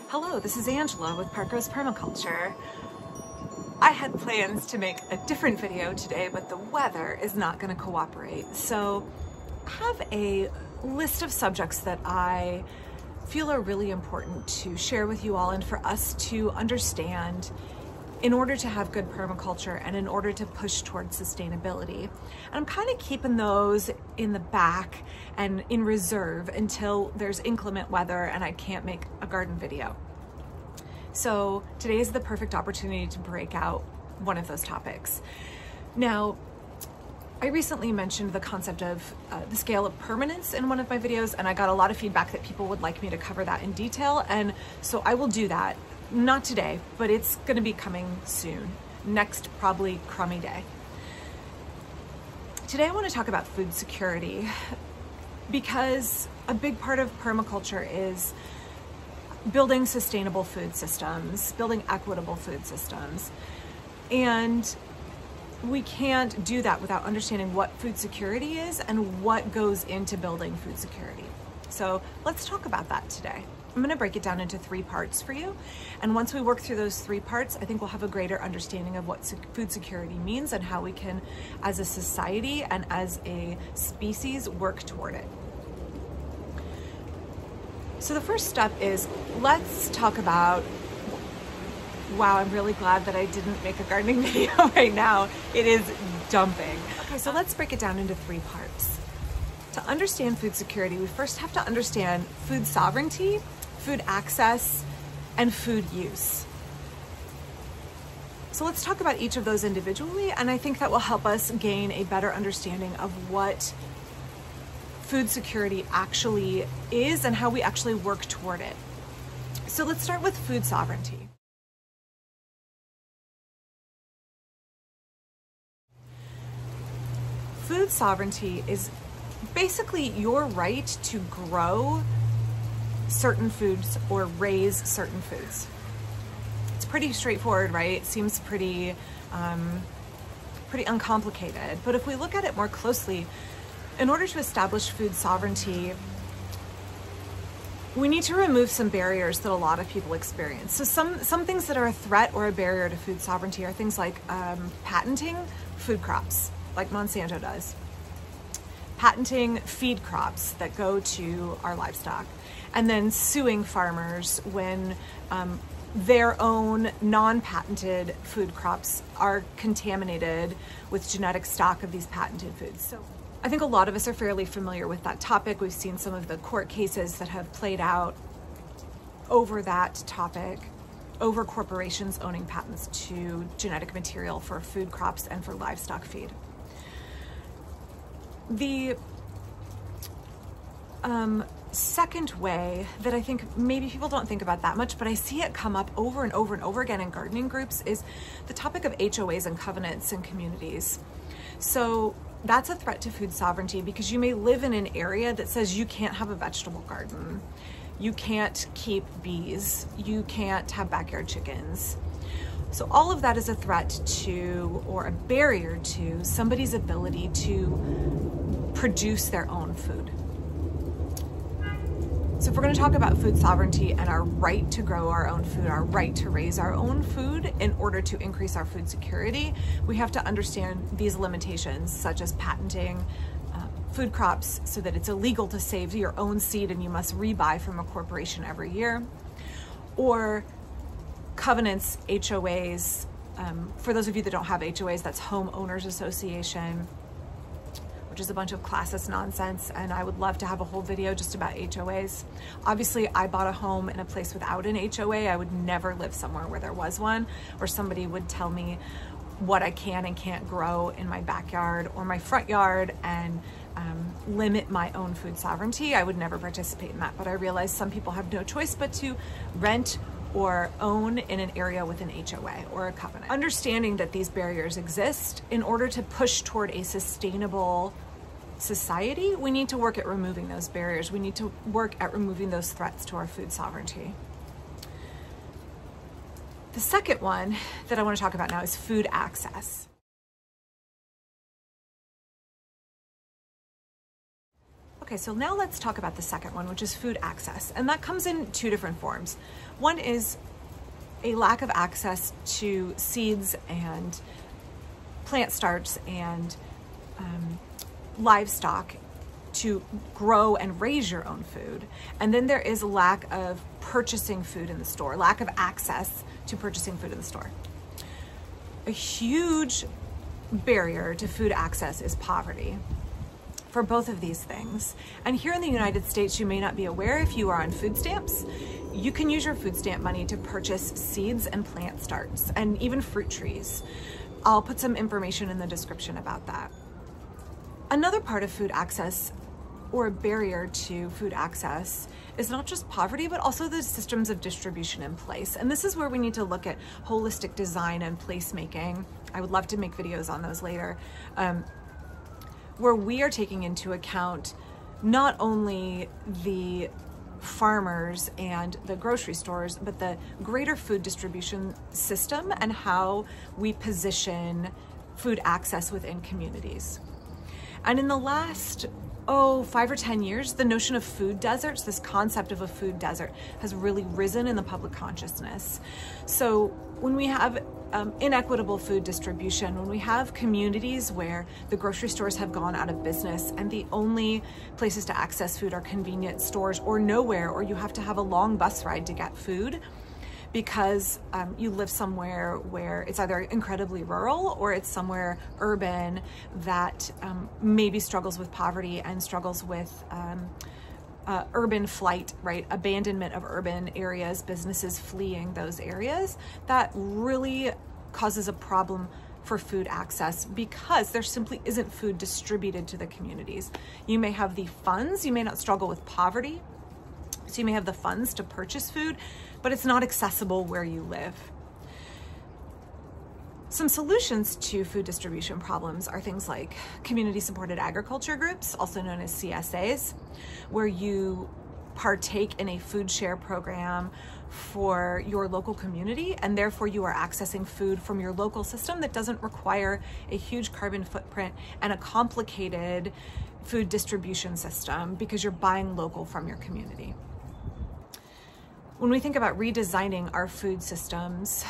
Hello, this is Angela with Parker's Permaculture. I had plans to make a different video today, but the weather is not going to cooperate. So I have a list of subjects that I feel are really important to share with you all and for us to understand in order to have good permaculture and in order to push towards sustainability. And I'm kind of keeping those in the back and in reserve until there's inclement weather and I can't make a garden video. So today is the perfect opportunity to break out one of those topics. Now, I recently mentioned the concept of the scale of permanence in one of my videos, and I got a lot of feedback that people would like me to cover that in detail, and so I will do that. Not today, but it's going to be coming soon. Next, probably crummy day. Today I want to talk about food security because a big part of permaculture is building sustainable food systems, building equitable food systems. And we can't do that without understanding what food security is and what goes into building food security. So let's talk about that today. I'm going to break it down into 3 parts for you. And once we work through those 3 parts, I think we'll have a greater understanding of what food security means and how we can, as a society and as a species, work toward it. So the first step is, let's talk about, wow, I'm really glad that I didn't make a gardening video right now. It is dumping. Okay, so let's break it down into 3 parts. To understand food security, we first have to understand food sovereignty, food access, and food use. So let's talk about each of those individually, and I think that will help us gain a better understanding of what food security actually is and how we actually work toward it. So let's start with food sovereignty. Food sovereignty is basically your right to grow certain foods or raise certain foods. It's pretty straightforward, right? It seems pretty uncomplicated. But if we look at it more closely, in order to establish food sovereignty, we need to remove some barriers that a lot of people experience. So some things that are a threat or a barrier to food sovereignty are things like patenting food crops, like Monsanto does. Patenting feed crops that go to our livestock, and then suing farmers when their own non-patented food crops are contaminated with genetic stock of these patented foods. So I think a lot of us are fairly familiar with that topic. We've seen some of the court cases that have played out over that topic, over corporations owning patents to genetic material for food crops and for livestock feed. The second way that I think maybe people don't think about that much, but I see it come up over and over and over again in gardening groups, is the topic of HOAs and covenants in communities. So that's a threat to food sovereignty because you may live in an area that says you can't have a vegetable garden, you can't keep bees, you can't have backyard chickens. So all of that is a threat to, or a barrier to, somebody's ability to produce their own food. So if we're going to talk about food sovereignty and our right to grow our own food, our right to raise our own food in order to increase our food security, we have to understand these limitations, such as patenting food crops so that it's illegal to save your own seed and you must rebuy from a corporation every year, or covenants, HOAs. For those of you that don't have HOAs, that's Homeowners Association, which is a bunch of classist nonsense, and I would love to have a whole video just about HOAs. Obviously, I bought a home in a place without an HOA. I would never live somewhere where there was one, or somebody would tell me what I can and can't grow in my backyard or my front yard and limit my own food sovereignty. I would never participate in that, but I realize some people have no choice but to rent or own in an area with an HOA or a covenant. Understanding that these barriers exist, in order to push toward a sustainable society, we need to work at removing those barriers. We need to work at removing those threats to our food sovereignty. The second one that I want to talk about now is food access. Okay, so now let's talk about the second one, which is food access. And that comes in two different forms. One is a lack of access to seeds and plant starts and livestock to grow and raise your own food. And then there is a lack of purchasing food in the store, lack of access to purchasing food in the store. A huge barrier to food access is poverty for both of these things. And here in the United States, you may not be aware, if you are on food stamps, you can use your food stamp money to purchase seeds and plant starts and even fruit trees. I'll put some information in the description about that. Another part of food access, or a barrier to food access, is not just poverty, but also the systems of distribution in place. And this is where we need to look at holistic design and placemaking. I would love to make videos on those later, where we are taking into account not only the farmers and the grocery stores, but the greater food distribution system and how we position food access within communities. And in the last 5 or 10 years, the notion of food deserts, this concept of a food desert, has really risen in the public consciousness. So when we have inequitable food distribution, when we have communities where the grocery stores have gone out of business and the only places to access food are convenience stores or nowhere, or you have to have a long bus ride to get food because you live somewhere where it's either incredibly rural or it's somewhere urban that maybe struggles with poverty and struggles with urban flight, right? Abandonment of urban areas, businesses fleeing those areas. That really causes a problem for food access because there simply isn't food distributed to the communities. You may have the funds, you may not struggle with poverty, so you may have the funds to purchase food, but it's not accessible where you live. Some solutions to food distribution problems are things like community-supported agriculture groups, also known as CSAs, where you partake in a food share program for your local community, and therefore you are accessing food from your local system that doesn't require a huge carbon footprint and a complicated food distribution system because you're buying local from your community. When we think about redesigning our food systems,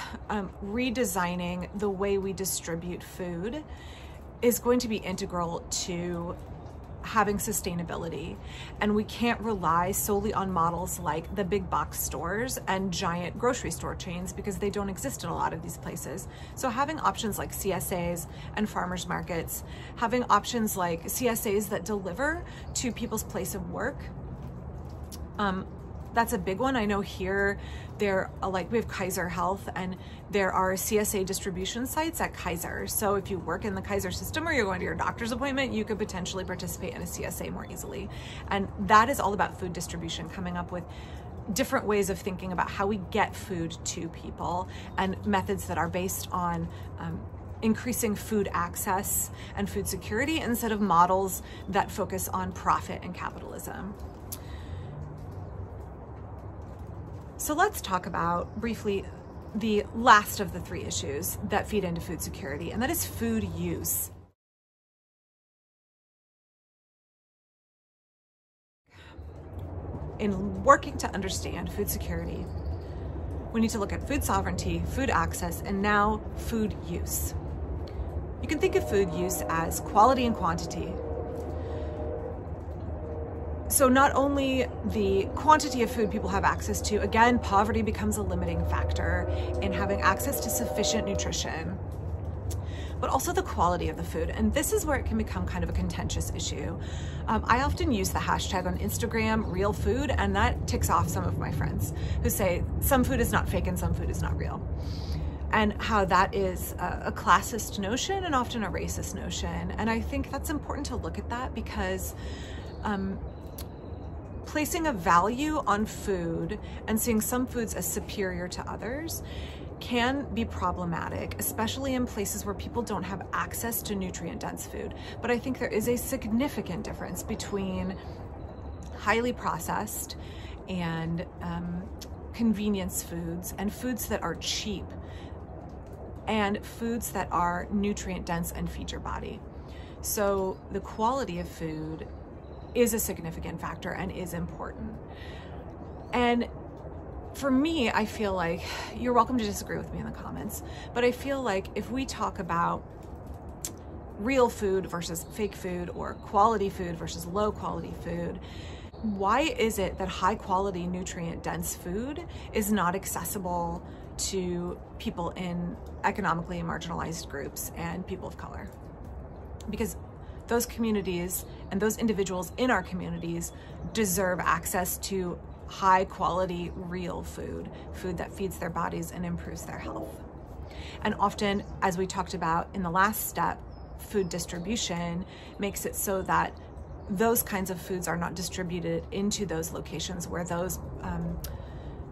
redesigning the way we distribute food is going to be integral to having sustainability. And we can't rely solely on models like the big box stores and giant grocery store chains because they don't exist in a lot of these places. So having options like CSAs and farmers markets, having options like CSAs that deliver to people's place of work, that's a big one. I know here we have Kaiser Health, and there are CSA distribution sites at Kaiser. So if you work in the Kaiser system or you're going to your doctor's appointment, you could potentially participate in a CSA more easily. And that is all about food distribution, coming up with different ways of thinking about how we get food to people and methods that are based on increasing food access and food security instead of models that focus on profit and capitalism. So let's talk about briefly the last of the three issues that feed into food security, and that is food use. In working to understand food security, we need to look at food sovereignty, food access, and now food use. You can think of food use as quality and quantity. So not only the quantity of food people have access to, again, poverty becomes a limiting factor in having access to sufficient nutrition, but also the quality of the food. And this is where it can become kind of a contentious issue. I often use the hashtag on Instagram, real food, and that ticks off some of my friends who say some food is not fake and some food is not real. And how that is a classist notion and often a racist notion. And I think that's important to look at that because placing a value on food and seeing some foods as superior to others can be problematic, especially in places where people don't have access to nutrient-dense food. But I think there is a significant difference between highly processed and convenience foods and foods that are cheap and foods that are nutrient-dense and feed your body. So the quality of food is a significant factor and is important. And for me, I feel like, you're welcome to disagree with me in the comments, but I feel like if we talk about real food versus fake food, or quality food versus low quality food, why is it that high quality nutrient dense food is not accessible to people in economically marginalized groups and people of color? Because those communities and those individuals in our communities deserve access to high quality real food that feeds their bodies and improves their health. And often, as we talked about in the last step, food distribution makes it so that those kinds of foods are not distributed into those locations where those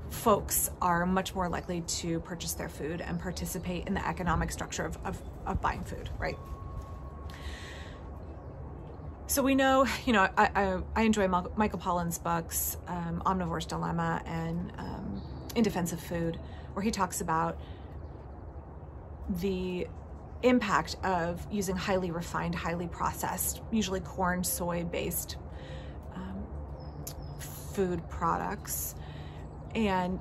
folks are much more likely to purchase their food and participate in the economic structure of buying food, right? So we know, I enjoy Michael Pollan's books, Omnivore's Dilemma and In Defense of Food, where he talks about the impact of using highly refined, highly processed, usually corn, soy-based food products, and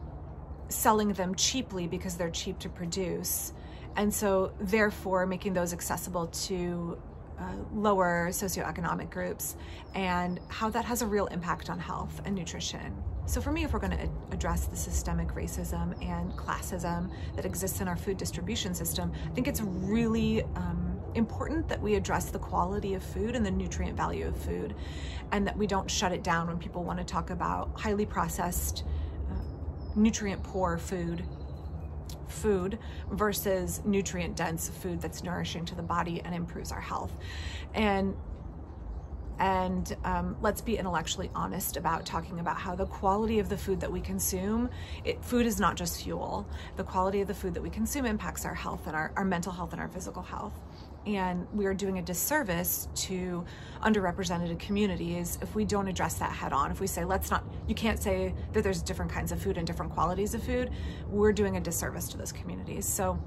selling them cheaply because they're cheap to produce. And so therefore making those accessible to lower socioeconomic groups, and how that has a real impact on health and nutrition. So for me, if we're going to address the systemic racism and classism that exists in our food distribution system, I think it's really important that we address the quality of food and the nutrient value of food, and that we don't shut it down when people want to talk about highly processed, nutrient poor food versus nutrient dense food that's nourishing to the body and improves our health. And let's be intellectually honest about talking about how the quality of the food that we consume, food is not just fuel. The quality of the food that we consume impacts our health and our mental health and our physical health. And we are doing a disservice to underrepresented communities if we don't address that head on. If we say, you can't say that there's different kinds of food and different qualities of food, we're doing a disservice to those communities. So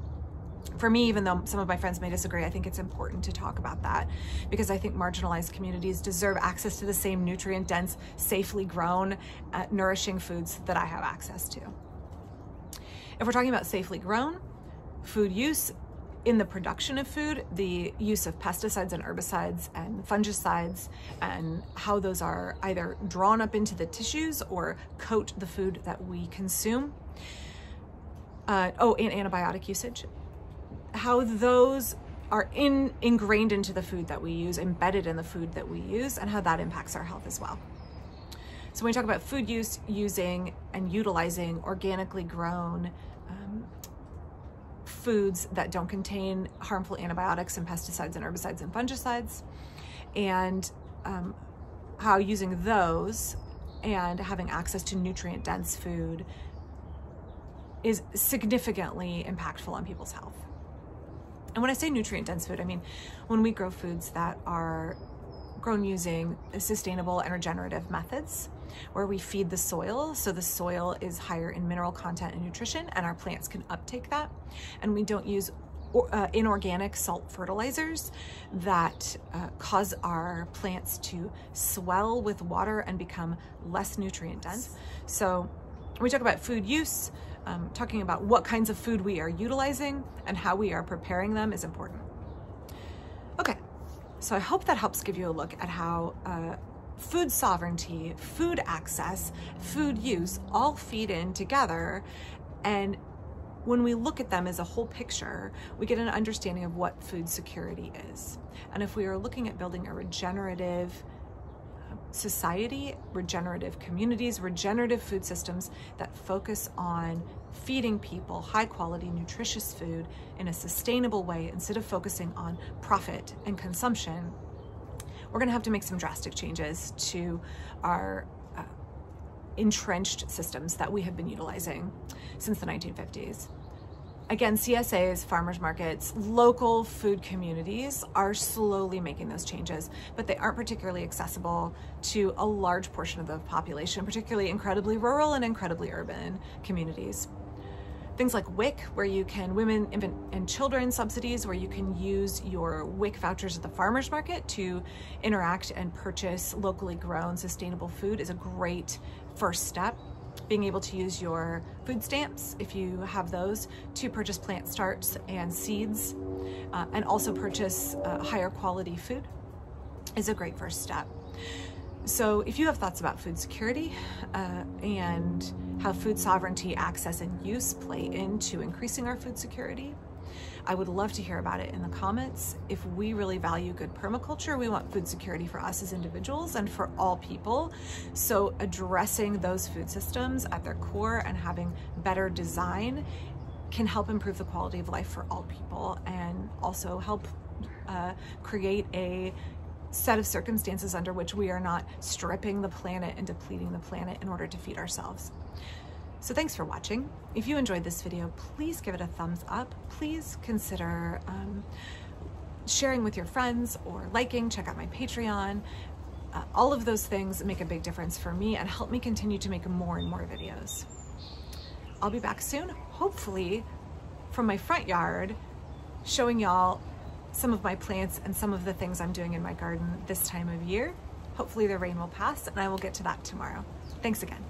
for me, even though some of my friends may disagree, I think it's important to talk about that, because I think marginalized communities deserve access to the same nutrient dense, safely grown, nourishing foods that I have access to. If we're talking about safely grown food use, in the production of food, the use of pesticides and herbicides and fungicides, and how those are either drawn up into the tissues or coat the food that we consume. And antibiotic usage. How those are ingrained into the food that we use, embedded in the food that we use, and how that impacts our health as well. So when we talk about food use, using and utilizing organically grown foods that don't contain harmful antibiotics and pesticides and herbicides and fungicides, and how using those and having access to nutrient dense food is significantly impactful on people's health. And when I say nutrient dense food, I mean when we grow foods that are grown using sustainable and regenerative methods, where we feed the soil, so the soil is higher in mineral content and nutrition, and our plants can uptake that. And we don't use inorganic salt fertilizers that cause our plants to swell with water and become less nutrient dense. So when we talk about food use, talking about what kinds of food we are utilizing and how we are preparing them is important. Okay, so I hope that helps give you a look at how food sovereignty, food access, food use all feed in together. And when we look at them as a whole picture, we get an understanding of what food security is. And if we are looking at building a regenerative society, regenerative communities, regenerative food systems that focus on feeding people high quality, nutritious food in a sustainable way instead of focusing on profit and consumption, we're gonna have to make some drastic changes to our entrenched systems that we have been utilizing since the 1950s. Again, CSAs, farmers markets, local food communities are slowly making those changes, but they aren't particularly accessible to a large portion of the population, particularly incredibly rural and incredibly urban communities. Things like WIC, where you can, women, infant, and children subsidies, where you can use your WIC vouchers at the farmer's market to interact and purchase locally grown sustainable food, is a great first step. Being able to use your food stamps, if you have those, to purchase plant starts and seeds, and also purchase higher quality food is a great first step. So if you have thoughts about food security and how food sovereignty, access, and use play into increasing our food security, I would love to hear about it in the comments. If we really value good permaculture, we want food security for us as individuals and for all people. So addressing those food systems at their core and having better design can help improve the quality of life for all people, and also help create a set of circumstances under which we are not stripping the planet and depleting the planet in order to feed ourselves. So thanks for watching. If you enjoyed this video, please give it a thumbs up. Please consider sharing with your friends or liking. Check out my Patreon. All of those things make a big difference for me and help me continue to make more and more videos. I'll be back soon, hopefully from my front yard, showing y'all some of my plants and some of the things I'm doing in my garden this time of year. Hopefully the rain will pass, and I will get to that tomorrow. Thanks again.